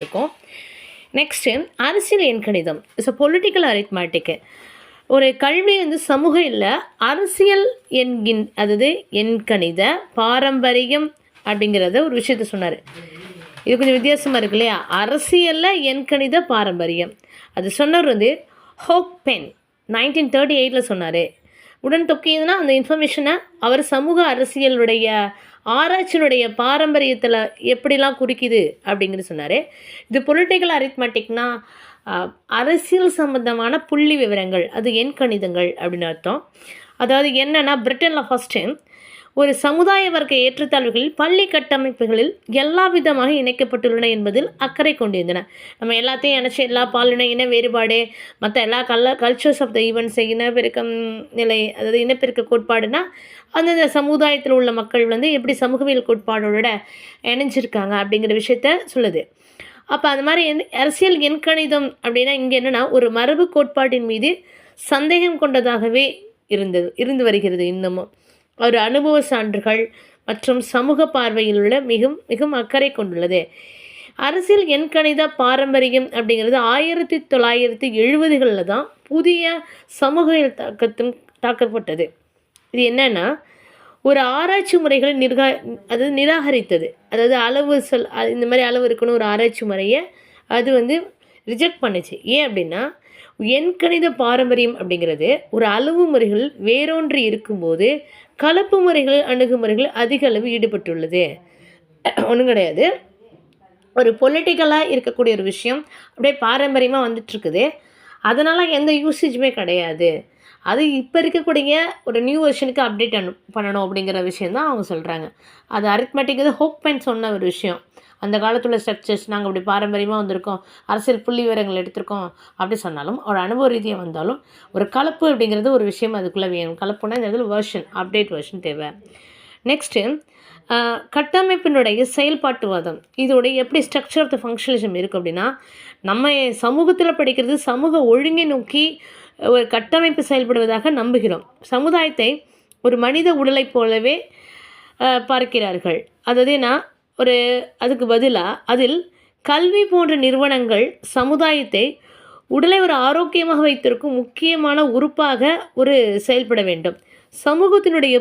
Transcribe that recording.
பார்த்துருக்கோம். நெக்ஸ்ட்டு அரசியல் எண்கணிதம் it's a political அரித்மேட்டிக்கு. ஒரு கல்வி வந்து சமூக இல்லை, அரசியல் அதாவது எண்கணித பாரம்பரியம் அப்படிங்கிறத ஒரு விஷயத்த சொன்னார். இது கொஞ்சம் வித்தியாசமாக இருக்கு இல்லையா? அரசியலில் எண்கணித பாரம்பரியம் அது சொன்னவர் வந்து ஹோக்பென் 1938 சொன்னார். உடன் தொக்கியதுன்னா அந்த இன்ஃபர்மேஷனை அவர் சமூக அரசியலுடைய ஆராய்ச்சியினுடைய பாரம்பரியத்தில் எப்படிலாம் குறிக்குது அப்படிங்கிறது சொன்னார். இது பொலிட்டிக்கல் அரித்மெட்டிக்னா அரசியல் சம்பந்தமான புள்ளி விவரங்கள், அது எண்கணிதங்கள் அப்படின்னு அர்த்தம். அதாவது என்னென்னா, பிரிட்டனில் ஃபஸ்ட் டைம் ஒரு சமுதாய வர்க்க ஏற்றத்தாழ்வுகளில் பள்ளி கட்டமைப்புகளில் எல்லா விதமாக இணைக்கப்பட்டுள்ளன என்பதில் அக்கறை கொண்டிருந்தன. நம்ம எல்லாத்தையும் நினச்சி எல்லா பாலின இன வேறுபாடு, மற்ற எல்லா கல்ச்சர்ஸ் ஆஃப் த ஈவெண்ட்ஸ், இனப்பெருக்கம் நிலை, அதாவது இனப்பெருக்க கோட்பாடுனா அந்தந்த சமுதாயத்தில் உள்ள மக்கள் வந்து எப்படி சமூகவியல் கோட்பாடோட இணைஞ்சிருக்காங்க அப்படிங்கிற விஷயத்த சொல்லுது. அப்போ அந்த மாதிரி அரசியல் எண்கணிதம் அப்படின்னா இங்கே என்னென்னா, ஒரு மரபு கோட்பாட்டின் மீது சந்தேகம் கொண்டதாகவே இருந்து வருகிறது இன்னமும். ஒரு அனுபவ சான்றுகள் மற்றும் சமூக பார்வையில் உள்ள மிகவும் அக்கறை கொண்டுள்ளது. அரசியல் எண்கணித பாரம்பரியம் அப்படிங்கிறது 1970களில் தான் புதிய சமூக தாக்கப்பட்டது. இது என்னென்னா, ஒரு ஆராய்ச்சி முறைகளை நிராகரித்தது. அதாவது இந்த மாதிரி அளவு இருக்கணும் ஒரு ஆராய்ச்சி முறையை அது வந்து ரிஜெக்ட் பண்ணுச்சு. ஏன் அப்படின்னா, எண்கணித பாரம்பரியம் அப்படிங்கிறது ஒரு அளவு முறைகள் வேரூன்றி இருக்கும்போது கலப்பு முறைகள் அணுகுமுறைகள் அதிக அளவு ஈடுபட்டுள்ளது. ஒன்றும் கிடையாது, ஒரு பொலிட்டிக்கலாக இருக்கக்கூடிய ஒரு விஷயம் அப்படியே பாரம்பரியமாக வந்துட்டுருக்குது. அதனால் எந்த யூசேஜுமே கிடையாது. அது இப்போ இருக்கக்கூடிய ஒரு நியூ வெர்ஷனுக்கு அப்டேட் பண்ணணும் அப்படிங்கிற விஷயந்தான் அவங்க சொல்கிறாங்க. அது அரித்மெட்டிக் இது ஹோக்பென் சொன்ன ஒரு விஷயம். அந்த காலத்தில் உள்ள ஸ்ட்ரக்சர்ஸ் நாங்கள் அப்படி பாரம்பரியமாக வந்திருக்கோம், அரசியல் புள்ளி விவரங்கள் எடுத்திருக்கோம் அப்படி சொன்னாலும், ஒரு அனுபவ ரீதியாக வந்தாலும் ஒரு கலப்பு அப்படிங்கிறது ஒரு விஷயம் அதுக்குள்ளே வேணும். கலப்புனா இந்த இடத்துல அப்டேட் வெர்ஷன் தேவை. நெக்ஸ்ட்டு கட்டமைப்பினுடைய செயல்பாட்டுவாதம், இதோடைய எப்படி ஸ்ட்ரக்சர் ஆஃப் த ஃபங்க்ஷனலிசம் இருக்குது அப்படின்னா, நம்ம சமூகத்தில் படிக்கிறது சமூக ஒழுங்கை நோக்கி ஒரு கட்டமைப்பு செயல்படுவதாக நம்புகிறோம். சமுதாயத்தை ஒரு மனித உடலை போலவே பார்க்கிறார்கள். அதாவது அதுக்கு பதிலாக அதில் கல்வி போன்ற நிறுவனங்கள் சமுதாயத்தை உடலை ஒரு ஆரோக்கியமாக வைத்திருக்கும் முக்கியமான உறுப்பாக செயல்பட வேண்டும். சமூகத்தினுடைய